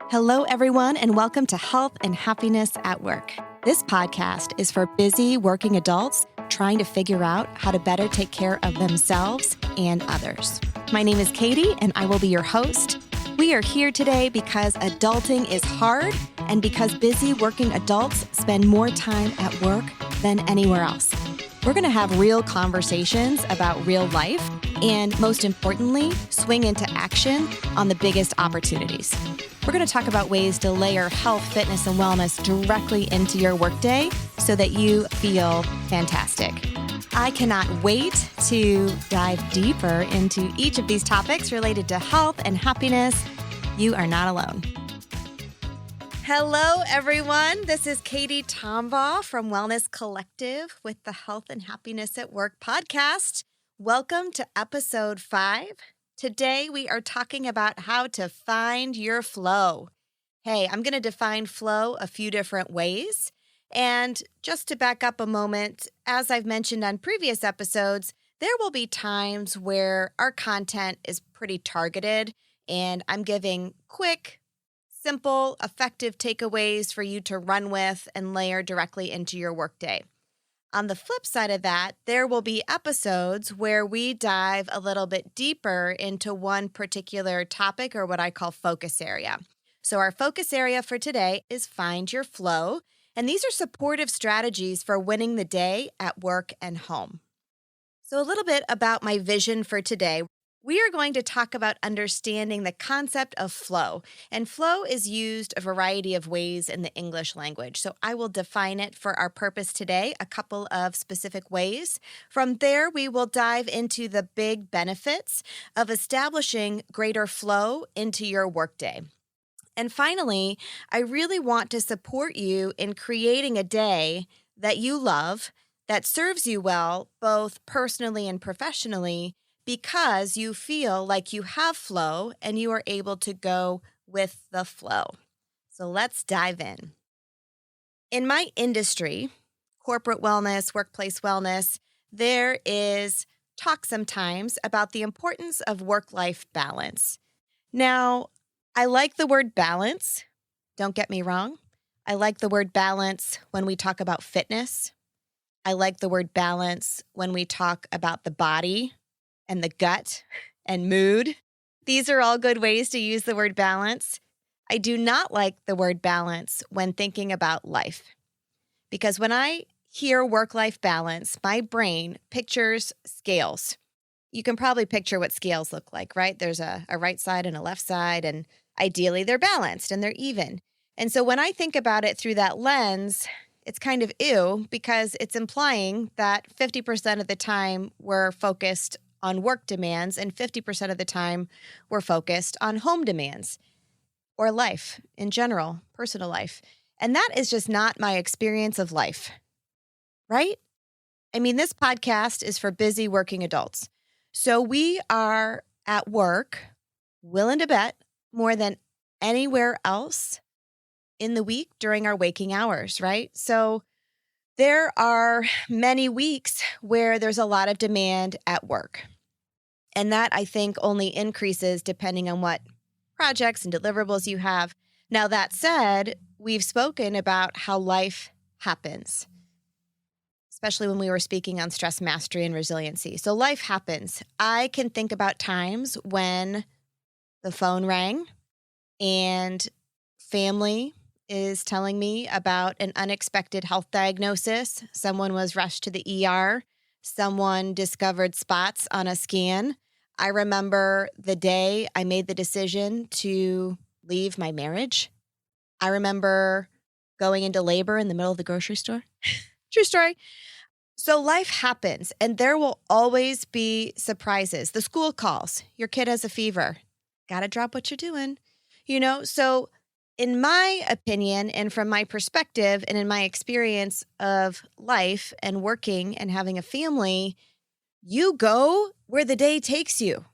Hello, everyone, and welcome to Health and Happiness at Work. This podcast is for busy working adults trying to figure out how to better take care of themselves and others. My name is Katie, and I will be your host. We are here today because adulting is hard and because busy working adults spend more time at work than anywhere else. We're going to have real conversations about real life and, most importantly, swing into action on the biggest opportunities. We're going to talk about ways to layer health, fitness, and wellness directly into your workday so that you feel fantastic. I cannot wait to dive deeper into each of these topics related to health and happiness. You are not alone. Hello, everyone. This is Katie Tombaugh from Wellness Collective with the Health and Happiness at Work podcast. Welcome to episode 5. Today, we are talking about how to find your flow. Hey, I'm going to define flow a few different ways. And just to back up a moment, as I've mentioned on previous episodes, there will be times where our content is pretty targeted, and I'm giving quick, simple, effective takeaways for you to run with and layer directly into your workday. On the flip side of that, there will be episodes where we dive a little bit deeper into one particular topic or what I call focus area. So our focus area for today is find your flow, and these are supportive strategies for winning the day at work and home. So a little bit about my vision for today. We are going to talk about understanding the concept of flow, and flow is used a variety of ways in the English language. So I will define it for our purpose today, a couple of specific ways. From there, we will dive into the big benefits of establishing greater flow into your workday. And finally, I really want to support you in creating a day that you love, that serves you well, both personally and professionally, because you feel like you have flow and you are able to go with the flow. So let's dive in. In my industry, corporate wellness, workplace wellness, there is talk sometimes about the importance of work-life balance. Now, I like the word balance. Don't get me wrong. I like the word balance when we talk about fitness. I like the word balance when we talk about the body and the gut and mood. These are all good ways to use the word balance. I do not like the word balance when thinking about life, because when I hear work-life balance, my brain pictures scales. You can probably picture what scales look like, right? There's a right side and a left side, and ideally they're balanced and they're even. And so when I think about it through that lens, it's kind of ew, because it's implying that 50% of the time we're focused on work demands and 50% of the time we're focused on home demands or life in general, personal life. And that is just not my experience of life, right? I mean, this podcast is for busy working adults. So we are at work, willing to bet, more than anywhere else in the week during our waking hours, right? So there are many weeks where there's a lot of demand at work. And that, I think, only increases depending on what projects and deliverables you have. Now, that said, we've spoken about how life happens, especially when we were speaking on stress mastery and resiliency. So life happens. I can think about times when the phone rang and family is telling me about an unexpected health diagnosis. Someone was rushed to the ER. Someone discovered spots on a scan. I remember the day I made the decision to leave my marriage. I remember going into labor in the middle of the grocery store. True story. So life happens, and there will always be surprises. The school calls. Your kid has a fever. Got to drop what you're doing. So in my opinion, and from my perspective, and in my experience of life and working and having a family, you go where the day takes you.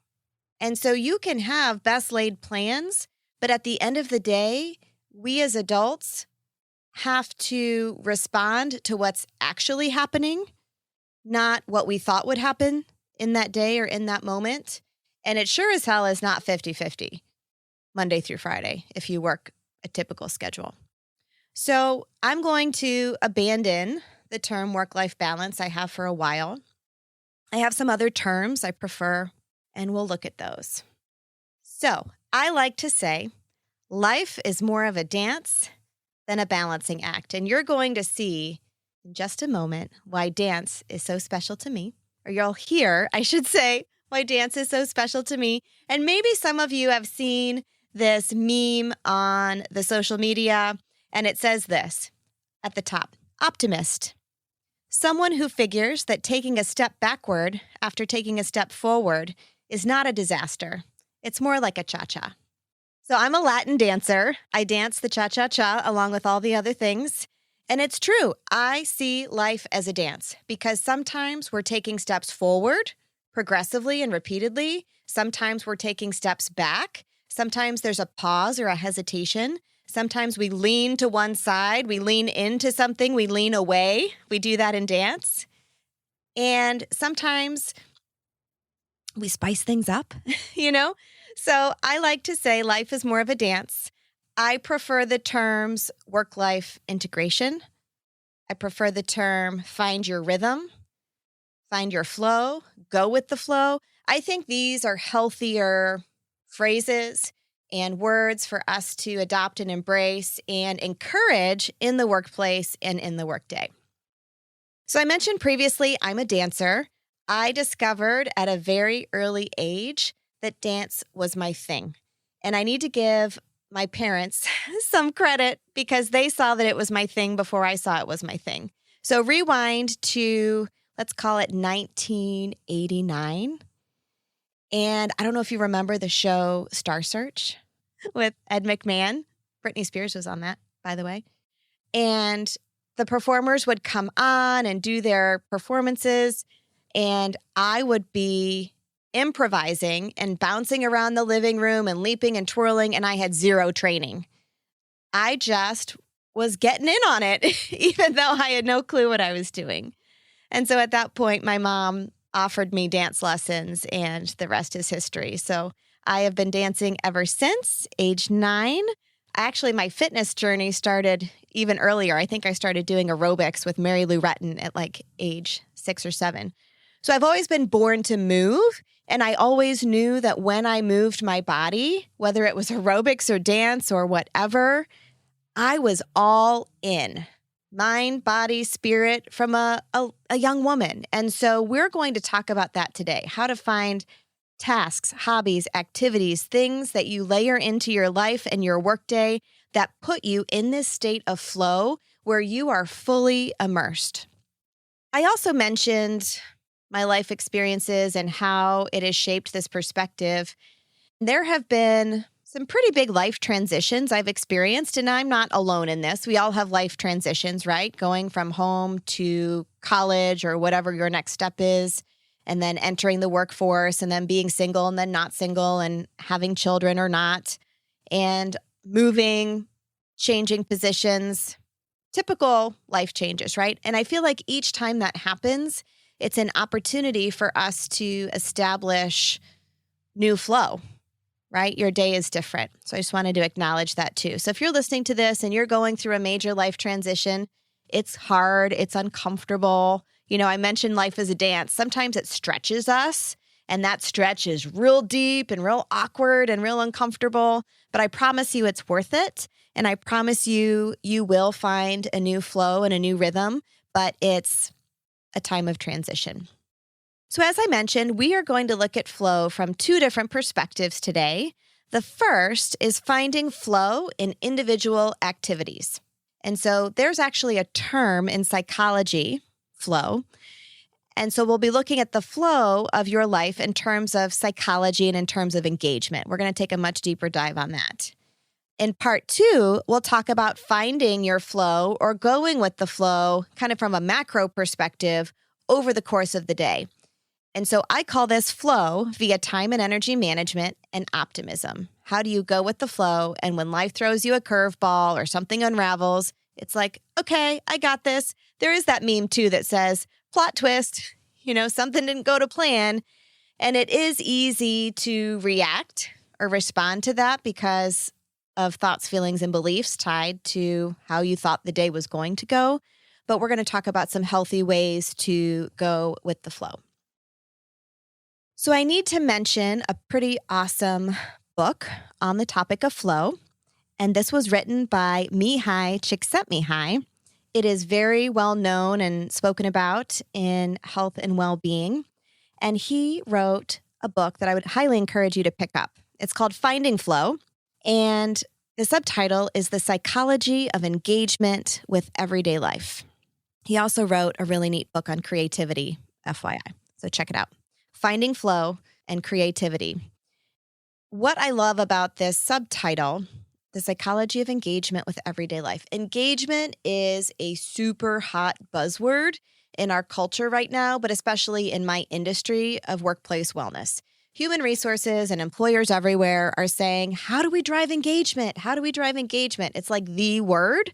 And so you can have best laid plans, but at the end of the day, we as adults have to respond to what's actually happening, not what we thought would happen in that day or in that moment. And it sure as hell is not 50-50 Monday through Friday if you work a typical schedule. So I'm going to abandon the term work-life balance I have for a while. I have some other terms I prefer, and we'll look at those. So I like to say life is more of a dance than a balancing act. And you're going to see in just a moment why dance is so special to me, or you'll hear, I should say, why dance is so special to me. And maybe some of you have seen this meme on the social media, and it says this at the top: optimist, someone who figures that taking a step backward after taking a step forward is not a disaster. It's more like a cha-cha. So I'm a Latin dancer. I dance the cha-cha-cha along with all the other things. And it's true. I see life as a dance because sometimes we're taking steps forward progressively and repeatedly. Sometimes we're taking steps back. Sometimes there's a pause or a hesitation. Sometimes we lean to one side. We lean into something. We lean away. We do that in dance. And sometimes we spice things up, So I like to say life is more of a dance. I prefer the terms work-life integration. I prefer the term find your rhythm, find your flow, go with the flow. I think these are healthier phrases and words for us to adopt and embrace and encourage in the workplace and in the workday. So I mentioned previously, I'm a dancer. I discovered at a very early age that dance was my thing. And I need to give my parents some credit because they saw that it was my thing before I saw it was my thing. So rewind to, let's call it 1989. And I don't know if you remember the show Star Search with Ed McMahon. Britney Spears was on that, by the way. And the performers would come on and do their performances, and I would be improvising and bouncing around the living room and leaping and twirling, and I had zero training. I just was getting in on it, even though I had no clue what I was doing. And so at that point, my mom offered me dance lessons, and the rest is history. So I have been dancing ever since age 9. Actually, my fitness journey started even earlier. I think I started doing aerobics with Mary Lou Retton at like age 6 or 7. So I've always been born to move, and I always knew that when I moved my body, whether it was aerobics or dance or whatever, I was all in. Mind, body, spirit from a young woman. And so we're going to talk about that today, how to find tasks, hobbies, activities, things that you layer into your life and your workday that put you in this state of flow where you are fully immersed. I also mentioned my life experiences and how it has shaped this perspective. There have been some pretty big life transitions I've experienced, and I'm not alone in this. We all have life transitions, right? Going from home to college or whatever your next step is, and then entering the workforce, and then being single and then not single, and having children or not, and moving, changing positions, typical life changes, right? And I feel like each time that happens, it's an opportunity for us to establish new flow, right? Your day is different. So I just wanted to acknowledge that too. So if you're listening to this and you're going through a major life transition, it's hard, it's uncomfortable. I mentioned life is a dance. Sometimes it stretches us, and that stretch is real deep and real awkward and real uncomfortable. But I promise you it's worth it. And I promise you, you will find a new flow and a new rhythm, but it's a time of transition. So as I mentioned, we are going to look at flow from 2 different perspectives today. The first is finding flow in individual activities. And so there's actually a term in psychology, flow. And so we'll be looking at the flow of your life in terms of psychology and in terms of engagement. We're going to take a much deeper dive on that. In part 2, we'll talk about finding your flow or going with the flow kind of from a macro perspective over the course of the day. And so I call this flow via time and energy management and optimism. How do you go with the flow? And when life throws you a curveball or something unravels, it's like, okay, I got this. There is that meme too that says, plot twist, something didn't go to plan. And it is easy to react or respond to that because of thoughts, feelings, and beliefs tied to how you thought the day was going to go. But we're going to talk about some healthy ways to go with the flow. So I need to mention a pretty awesome book on the topic of flow. And this was written by Mihaly Csikszentmihalyi. It is very well known and spoken about in health and well-being. And he wrote a book that I would highly encourage you to pick up. It's called Finding Flow. And the subtitle is The Psychology of Engagement with Everyday Life. He also wrote a really neat book on creativity, FYI. So check it out. Finding Flow and Creativity. What I love about this subtitle, The Psychology of Engagement with Everyday Life. Engagement is a super hot buzzword in our culture right now, but especially in my industry of workplace wellness. Human resources and employers everywhere are saying, how do we drive engagement? How do we drive engagement? It's like the word.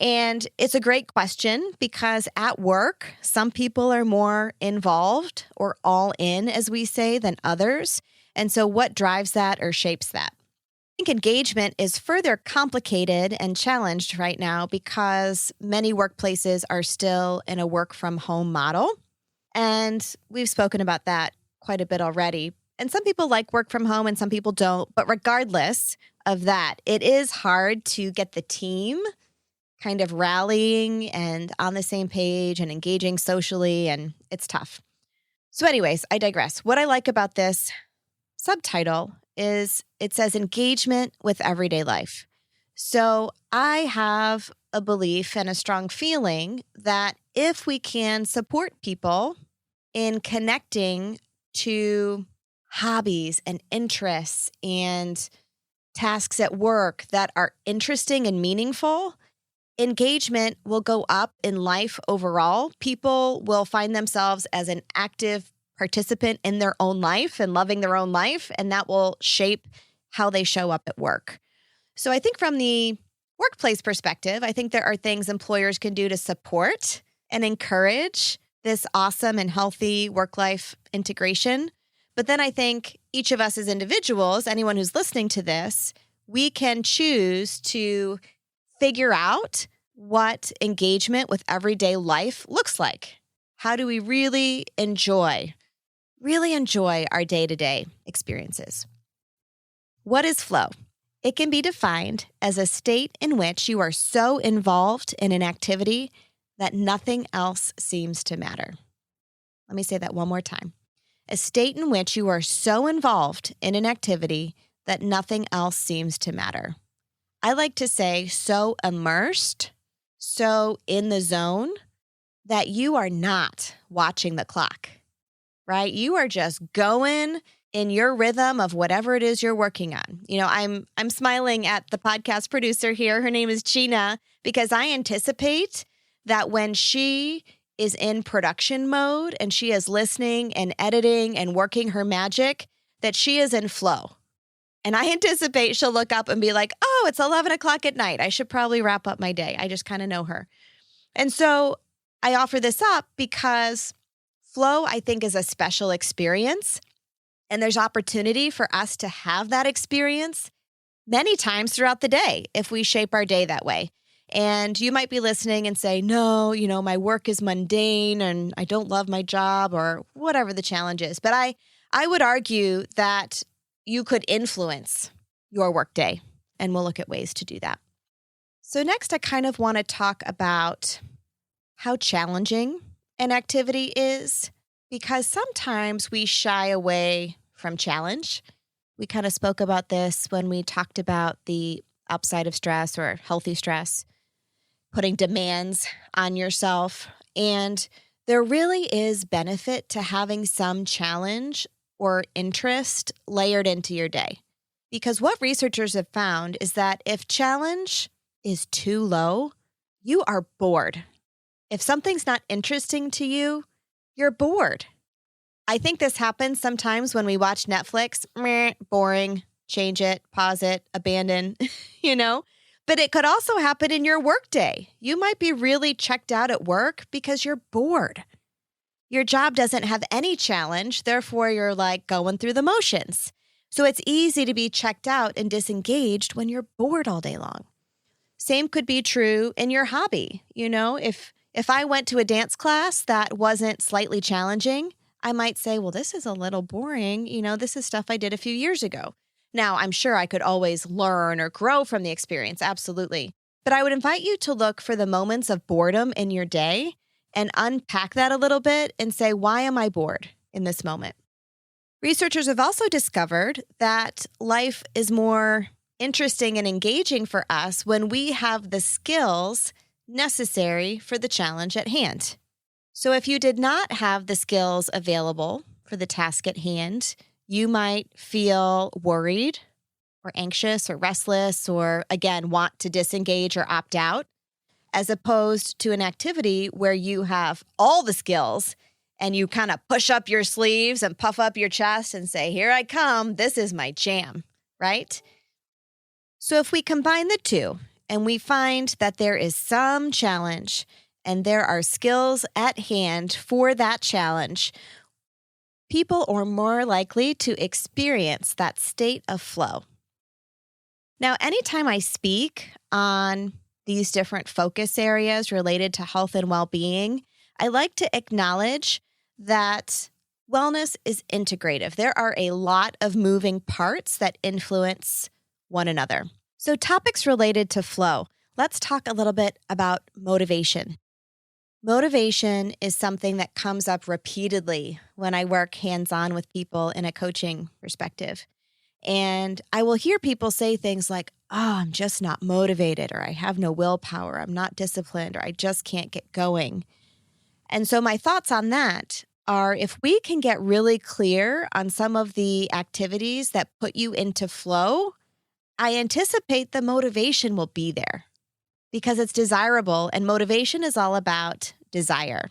And it's a great question because at work, some people are more involved or all in, as we say, than others. And so what drives that or shapes that? I think engagement is further complicated and challenged right now because many workplaces are still in a work from home model. And we've spoken about that quite a bit already. And some people like work from home and some people don't. But regardless of that, it is hard to get the team kind of rallying and on the same page and engaging socially, and it's tough. So anyways, I digress. What I like about this subtitle is it says engagement with everyday life. So I have a belief and a strong feeling that if we can support people in connecting to hobbies and interests and tasks at work that are interesting and meaningful, engagement will go up in life overall. People will find themselves as an active participant in their own life and loving their own life, and that will shape how they show up at work. So I think from the workplace perspective, I think there are things employers can do to support and encourage this awesome and healthy work-life integration. But then I think each of us as individuals, anyone who's listening to this, we can choose to figure out what engagement with everyday life looks like. How do we really enjoy our day-to-day experiences? What is flow? It can be defined as a state in which you are so involved in an activity that nothing else seems to matter. Let me say that one more time. A state in which you are so involved in an activity that nothing else seems to matter. I like to say so immersed, so in the zone that you are not watching the clock, right? You are just going in your rhythm of whatever it is you're working on. You know, I'm smiling at the podcast producer here. Her name is Gina, because I anticipate that when she is in production mode and she is listening and editing and working her magic, that she is in flow. And I anticipate she'll look up and be like, oh, it's 11 o'clock at night. I should probably wrap up my day. I just kind of know her. And so I offer this up because flow, I think, is a special experience. And there's opportunity for us to have that experience many times throughout the day if we shape our day that way. And you might be listening and say, no, you know, my work is mundane and I don't love my job or whatever the challenge is. But I would argue that you could influence your workday, and we'll look at ways to do that. So next, I kind of want to talk about how challenging an activity is, because sometimes we shy away from challenge. We kind of spoke about this when we talked about the upside of stress or healthy stress, putting demands on yourself. And there really is benefit to having some challenge or interest layered into your day. Because what researchers have found is that if challenge is too low, you are bored. If something's not interesting to you, you're bored. I think this happens sometimes when we watch Netflix. Meh, boring, change it, pause it, abandon, you know? But it could also happen in your workday. You might be really checked out at work because you're bored. Your job doesn't have any challenge, therefore you're like going through the motions. So it's easy to be checked out and disengaged when you're bored all day long. Same could be true in your hobby. If I went to a dance class that wasn't slightly challenging, I might say, well, this is a little boring. This is stuff I did a few years ago. Now, I'm sure I could always learn or grow from the experience, absolutely. But I would invite you to look for the moments of boredom in your day and unpack that a little bit and say, why am I bored in this moment? Researchers have also discovered that life is more interesting and engaging for us when we have the skills necessary for the challenge at hand. So if you did not have the skills available for the task at hand, you might feel worried or anxious or restless or, again, want to disengage or opt out, as opposed to an activity where you have all the skills and you kind of push up your sleeves and puff up your chest and say, here I come, this is my jam, right? So if we combine the two and we find that there is some challenge and there are skills at hand for that challenge, people are more likely to experience that state of flow. Now, anytime I speak on these different focus areas related to health and well-being, I like to acknowledge that wellness is integrative. There are a lot of moving parts that influence one another. So topics related to flow. Let's talk a little bit about motivation. Motivation is something that comes up repeatedly when I work hands-on with people in a coaching perspective. And I will hear people say things like, oh, I'm just not motivated, or I have no willpower, I'm not disciplined, or I just can't get going. And so my thoughts on that are, if we can get really clear on some of the activities that put you into flow, I anticipate the motivation will be there because it's desirable, and motivation is all about desire.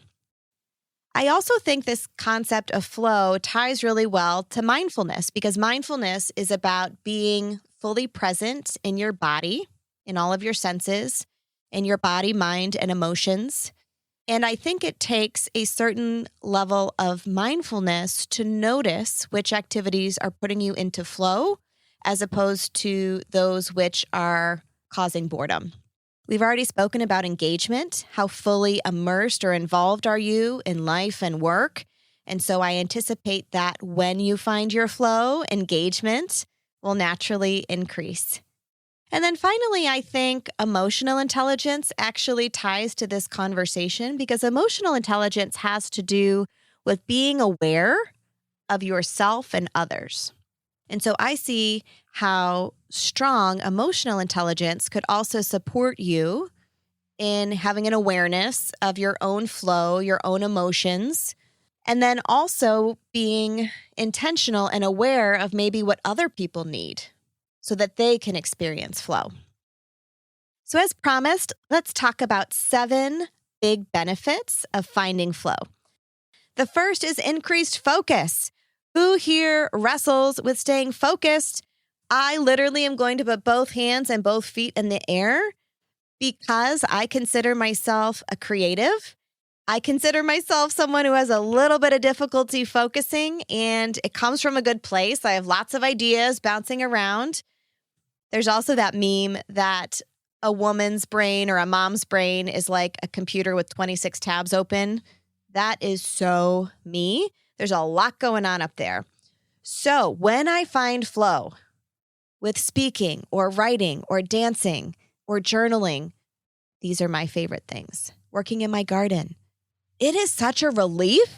I also think this concept of flow ties really well to mindfulness, because mindfulness is about being fully present in your body, in all of your senses, in your body, mind, and emotions. And I think it takes a certain level of mindfulness to notice which activities are putting you into flow as opposed to those which are causing boredom. We've already spoken about engagement. How fully immersed or involved are you in life and work? And so I anticipate that when you find your flow, engagement will naturally increase. And then finally, I think emotional intelligence actually ties to this conversation, because emotional intelligence has to do with being aware of yourself and others. And so I see how strong emotional intelligence could also support you in having an awareness of your own flow, your own emotions, and then also being intentional and aware of maybe what other people need so that they can experience flow. So as promised, let's talk about 7 big benefits of finding flow. The first is increased focus. Who here wrestles with staying focused? I literally am going to put both hands and both feet in the air because I consider myself a creative. I consider myself someone who has a little bit of difficulty focusing, and it comes from a good place. I have lots of ideas bouncing around. There's also that meme that a woman's brain or a mom's brain is like a computer with 26 tabs open. That is so me. There's a lot going on up there. So when I find flow with speaking or writing or dancing or journaling, these are my favorite things. Working in my garden. It is such a relief.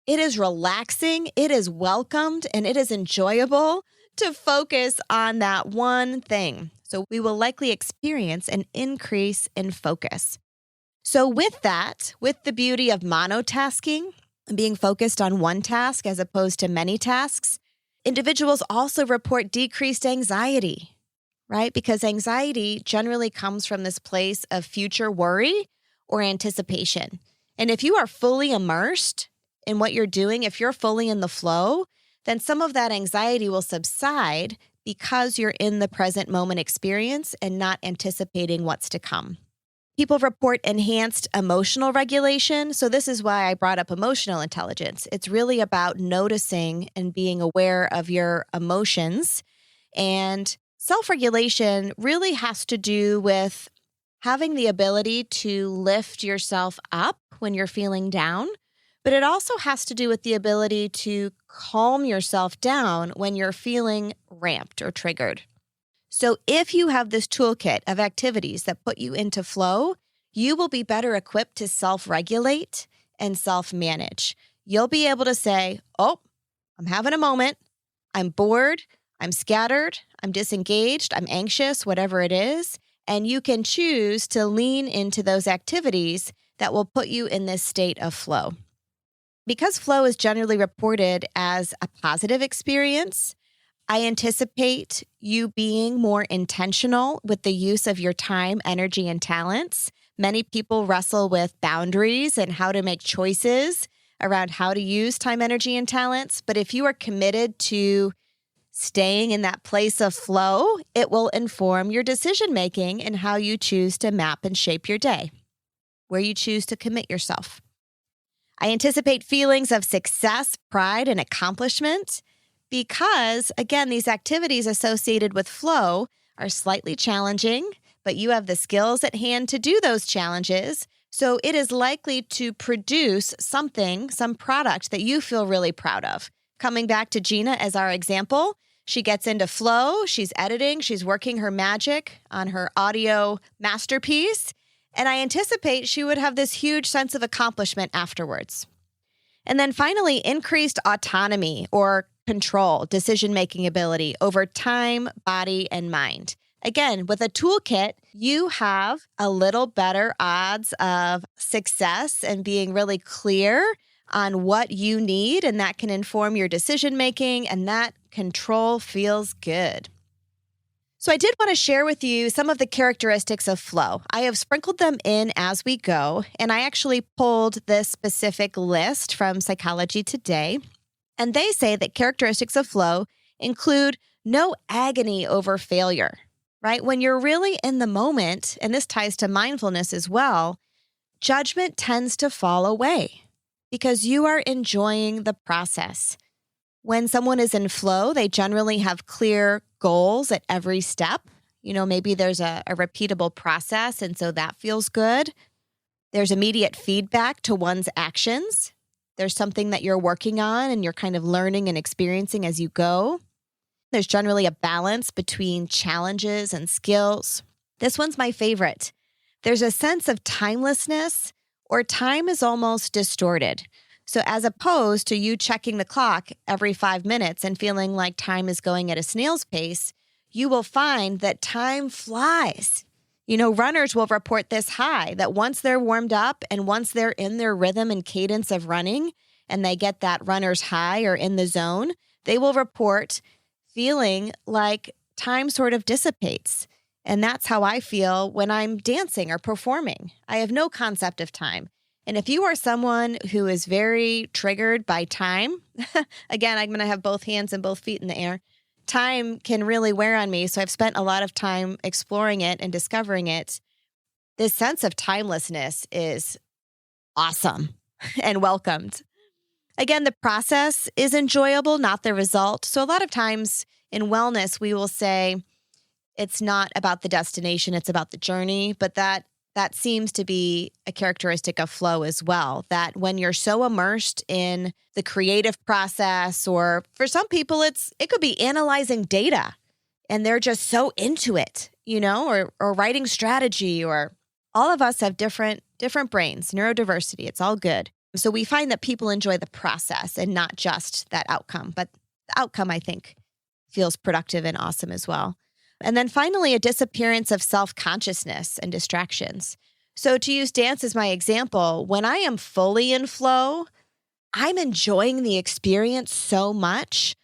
It is relaxing. It is welcomed, and it is enjoyable to focus on that one thing. So we will likely experience an increase in focus. So with that, with the beauty of monotasking, being focused on one task as opposed to many tasks, individuals also report decreased anxiety, right? Because anxiety generally comes from this place of future worry or anticipation. And if you are fully immersed in what you're doing, if you're fully in the flow, then some of that anxiety will subside because you're in the present moment experience and not anticipating what's to come. People report enhanced emotional regulation. So this is why I brought up emotional intelligence. It's really about noticing and being aware of your emotions. And self-regulation really has to do with having the ability to lift yourself up when you're feeling down. But it also has to do with the ability to calm yourself down when you're feeling ramped or triggered. So if you have this toolkit of activities that put you into flow, you will be better equipped to self-regulate and self-manage. You'll be able to say, oh, I'm having a moment. I'm bored. I'm scattered. I'm disengaged. I'm anxious, whatever it is. And you can choose to lean into those activities that will put you in this state of flow. Because flow is generally reported as a positive experience, I anticipate you being more intentional with the use of your time, energy, and talents. Many people wrestle with boundaries and how to make choices around how to use time, energy, and talents. But if you are committed to staying in that place of flow, it will inform your decision-making and how you choose to map and shape your day, where you choose to commit yourself. I anticipate feelings of success, pride, and accomplishment because, again, these activities associated with flow are slightly challenging, but you have the skills at hand to do those challenges. So it is likely to produce something, some product that you feel really proud of. Coming back to Gina as our example, she gets into flow, she's editing, she's working her magic on her audio masterpiece, and I anticipate she would have this huge sense of accomplishment afterwards. And then finally, increased autonomy or control, decision-making ability over time, body, and mind. Again, with a toolkit, you have a little better odds of success and being really clear on what you need, and that can inform your decision-making, and that control feels good. So I did want to share with you some of the characteristics of flow. I have sprinkled them in as we go, and I actually pulled this specific list from Psychology Today. And they say that characteristics of flow include no agony over failure, right? When you're really in the moment, and this ties to mindfulness as well, judgment tends to fall away because you are enjoying the process. When someone is in flow, they generally have clear goals at every step. Maybe there's a repeatable process, and so that feels good. There's immediate feedback to one's actions. There's something that you're working on and you're kind of learning and experiencing as you go. There's generally a balance between challenges and skills. This one's my favorite. There's a sense of timelessness, or time is almost distorted. So as opposed to you checking the clock every 5 minutes and feeling like time is going at a snail's pace, you will find that time flies. Runners will report this high, that once they're warmed up and once they're in their rhythm and cadence of running and they get that runner's high or in the zone, they will report feeling like time sort of dissipates. And that's how I feel when I'm dancing or performing. I have no concept of time. And if you are someone who is very triggered by time, again, I'm going to have both hands and both feet in the air. Time can really wear on me. So I've spent a lot of time exploring it and discovering it. This sense of timelessness is awesome and welcomed. Again, the process is enjoyable, not the result. So a lot of times in wellness, we will say it's not about the destination, it's about the journey. But that seems to be a characteristic of flow as well, that when you're so immersed in the creative process, or for some people, it could be analyzing data and they're just so into it, or writing strategy, or all of us have different brains, neurodiversity, it's all good. So we find that people enjoy the process and not just that outcome, but the outcome, I think, feels productive and awesome as well. And then finally, a disappearance of self-consciousness and distractions. So to use dance as my example, when I am fully in flow, I'm enjoying the experience so much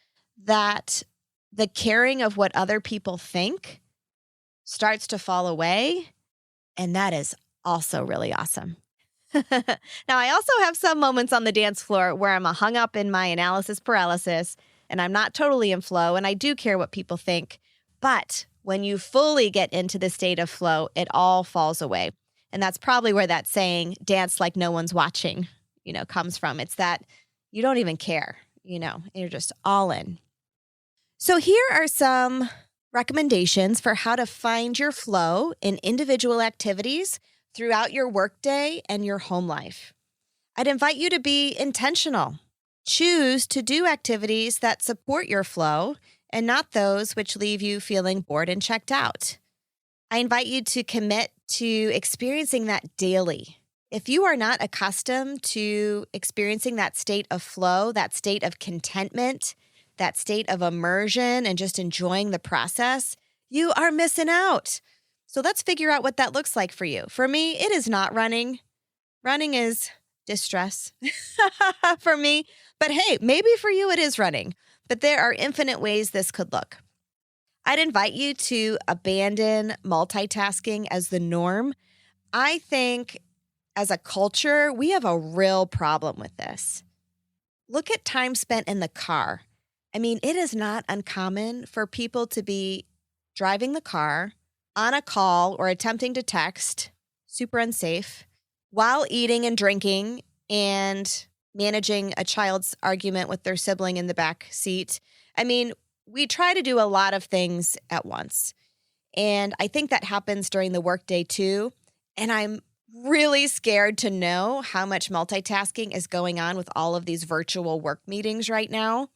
that the caring of what other people think starts to fall away. And that is also really awesome. Now, I also have some moments on the dance floor where I'm hung up in my analysis paralysis and I'm not totally in flow and I do care what people think. But when you fully get into the state of flow, it all falls away. And that's probably where that saying, dance like no one's watching, comes from. It's that you don't even care, you're just all in. So here are some recommendations for how to find your flow in individual activities throughout your workday and your home life. I'd invite you to be intentional. Choose to do activities that support your flow and not those which leave you feeling bored and checked out. I invite you to commit to experiencing that daily. If you are not accustomed to experiencing that state of flow, that state of contentment, that state of immersion and just enjoying the process, you are missing out. So let's figure out what that looks like for you. For me, it is not running. Running is distress for me. But hey, maybe for you it is running. But there are infinite ways this could look. I'd invite you to abandon multitasking as the norm. I think as a culture, we have a real problem with this. Look at time spent in the car. I mean, it is not uncommon for people to be driving the car, on a call, or attempting to text, super unsafe, while eating and drinking and managing a child's argument with their sibling in the back seat. I mean, we try to do a lot of things at once. And I think that happens during the workday too. And I'm really scared to know how much multitasking is going on with all of these virtual work meetings right now.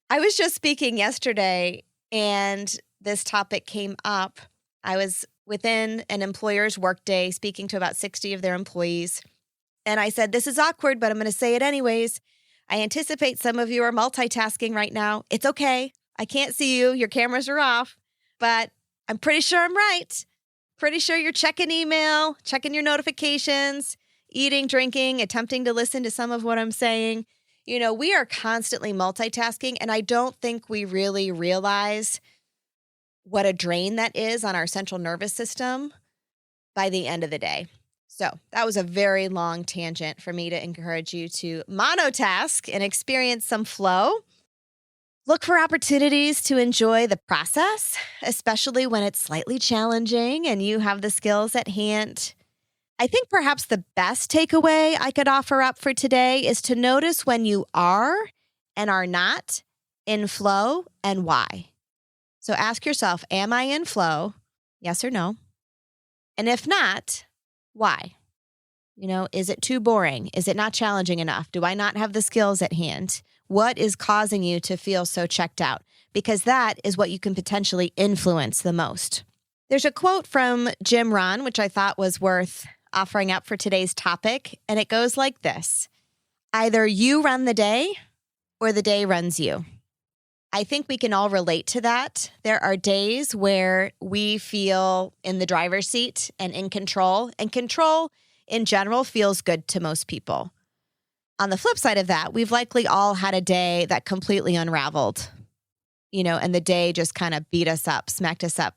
I was just speaking yesterday and this topic came up. I was within an employer's workday speaking to about 60 of their employees. And I said, this is awkward, but I'm going to say it anyways. I anticipate some of you are multitasking right now. It's okay. I can't see you. Your cameras are off, but I'm pretty sure I'm right. Pretty sure you're checking email, checking your notifications, eating, drinking, attempting to listen to some of what I'm saying. We are constantly multitasking, and I don't think we really realize what a drain that is on our central nervous system by the end of the day. So that was a very long tangent for me to encourage you to monotask and experience some flow. Look for opportunities to enjoy the process, especially when it's slightly challenging and you have the skills at hand. I think perhaps the best takeaway I could offer up for today is to notice when you are and are not in flow and why. So ask yourself, am I in flow? Yes or no? And if not, why? Is it too boring? Is it not challenging enough? Do I not have the skills at hand? What is causing you to feel so checked out? Because that is what you can potentially influence the most. There's a quote from Jim Rohn, which I thought was worth offering up for today's topic, and it goes like this: either you run the day or the day runs you. I think we can all relate to that. There are days where we feel in the driver's seat and in control, and control in general feels good to most people. On the flip side of that, we've likely all had a day that completely unraveled, and the day just kind of beat us up, smacked us up.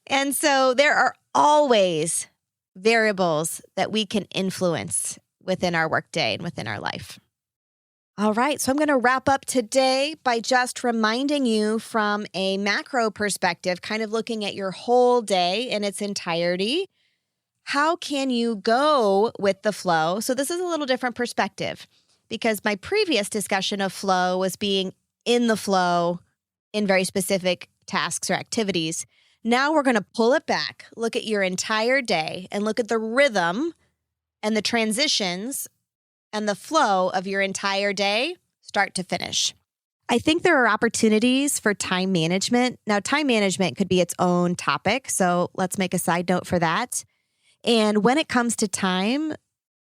And so there are always variables that we can influence within our workday and within our life. All right, so I'm going to wrap up today by just reminding you from a macro perspective, kind of looking at your whole day in its entirety. How can you go with the flow? So this is a little different perspective because my previous discussion of flow was being in the flow in very specific tasks or activities. Now we're going to pull it back, look at your entire day and look at the rhythm and the transitions and the flow of your entire day, start to finish. I think there are opportunities for time management. Now, time management could be its own topic, so let's make a side note for that. And when it comes to time,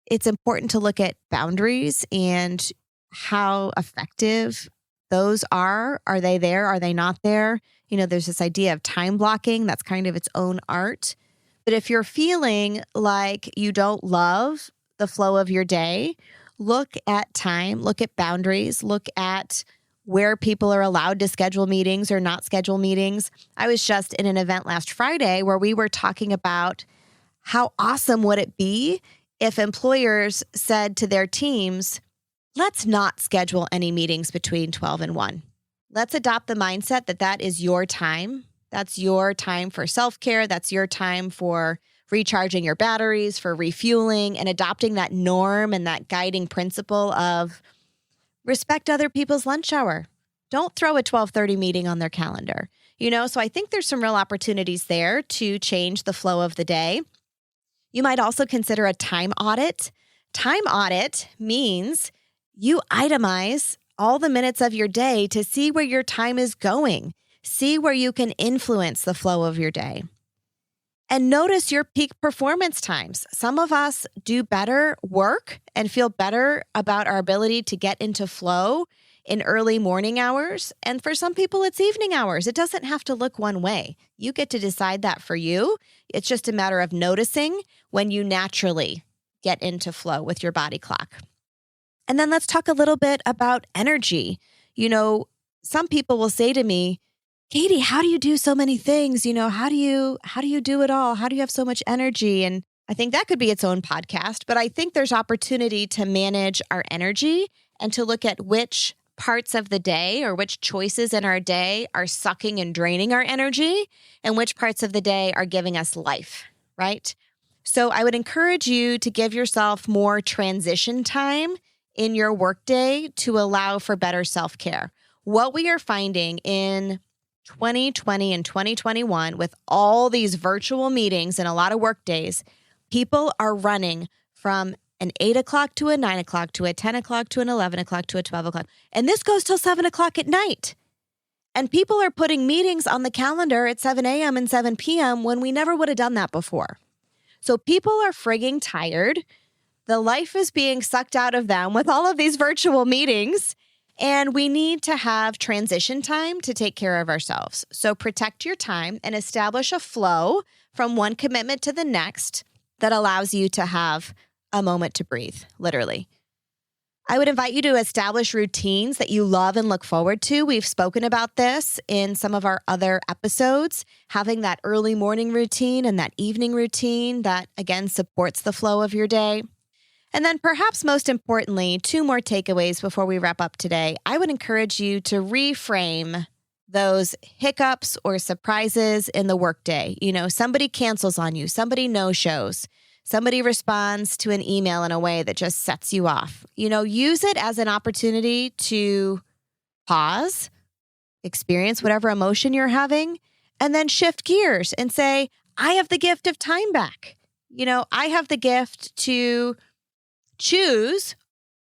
it's important to look at boundaries and how effective those are. Are they there? Are they not there? There's this idea of time blocking. That's kind of its own art. But if you're feeling like you don't love the flow of your day, look at time, look at boundaries, look at where people are allowed to schedule meetings or not schedule meetings. I was just in an event last Friday where we were talking about how awesome would it be if employers said to their teams, let's not schedule any meetings between 12 and 1. Let's adopt the mindset that that is your time. That's your time for self-care. That's your time for recharging your batteries, for refueling, and adopting that norm and that guiding principle of respect other people's lunch hour. Don't throw a 12:30 meeting on their calendar. So I think there's some real opportunities there to change the flow of the day. You might also consider a time audit. Time audit means you itemize all the minutes of your day to see where your time is going, see where you can influence the flow of your day. And notice your peak performance times. Some of us do better work and feel better about our ability to get into flow in early morning hours. And for some people, it's evening hours. It doesn't have to look one way. You get to decide that for you. It's just a matter of noticing when you naturally get into flow with your body clock. And then let's talk a little bit about energy. Some people will say to me, Katie, how do you do so many things? How do you do it all? How do you have so much energy? And I think that could be its own podcast, but I think there's opportunity to manage our energy and to look at which parts of the day or which choices in our day are sucking and draining our energy and which parts of the day are giving us life, right? So I would encourage you to give yourself more transition time in your workday to allow for better self-care. What we are finding in 2020 and 2021 with all these virtual meetings and a lot of work days, people are running from an 8 o'clock to a 9 o'clock to a 10 o'clock to an 11 o'clock to a 12 o'clock. And this goes till 7 o'clock at night. And people are putting meetings on the calendar at 7 a.m. and 7 p.m. when we never would have done that before. So people are frigging tired. The life is being sucked out of them with all of these virtual meetings. And we need to have transition time to take care of ourselves. So protect your time and establish a flow from one commitment to the next that allows you to have a moment to breathe, literally. I would invite you to establish routines that you love and look forward to. We've spoken about this in some of our other episodes, having that early morning routine and that evening routine that, again, supports the flow of your day. And then perhaps most importantly, 2 more takeaways before we wrap up today. I would encourage you to reframe those hiccups or surprises in the workday. Somebody cancels on you, somebody no-shows, somebody responds to an email in a way that just sets you off. Use it as an opportunity to pause, experience whatever emotion you're having, and then shift gears and say, I have the gift of time back. I have the gift to choose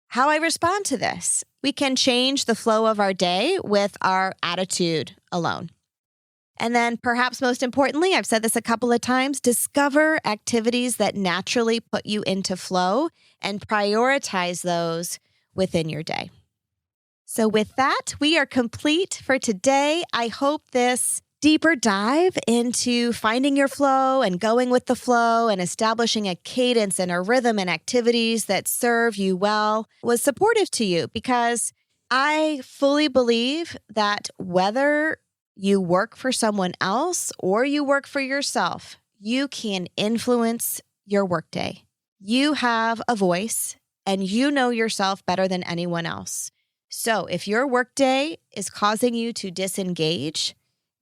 how I respond to this. We can change the flow of our day with our attitude alone. And then perhaps most importantly, I've said this a couple of times, discover activities that naturally put you into flow and prioritize those within your day. So with that, we are complete for today. I hope this deeper dive into finding your flow and going with the flow and establishing a cadence and a rhythm and activities that serve you well was supportive to you, because I fully believe that whether you work for someone else or you work for yourself, you can influence your workday. You have a voice and you know yourself better than anyone else. So if your workday is causing you to disengage,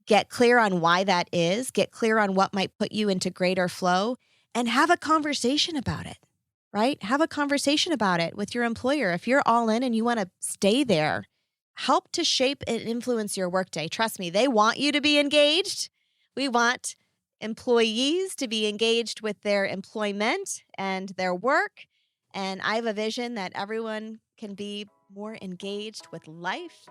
get clear on why that is, get clear on what might put you into greater flow, and have a conversation about it, right? Have a conversation about it with your employer. If you're all in and you want to stay there, help to shape and influence your workday. Trust me, they want you to be engaged. We want employees to be engaged with their employment and their work. And I have a vision that everyone can be more engaged with life.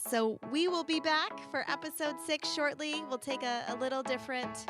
So we will be back for episode 6 shortly. We'll take a little different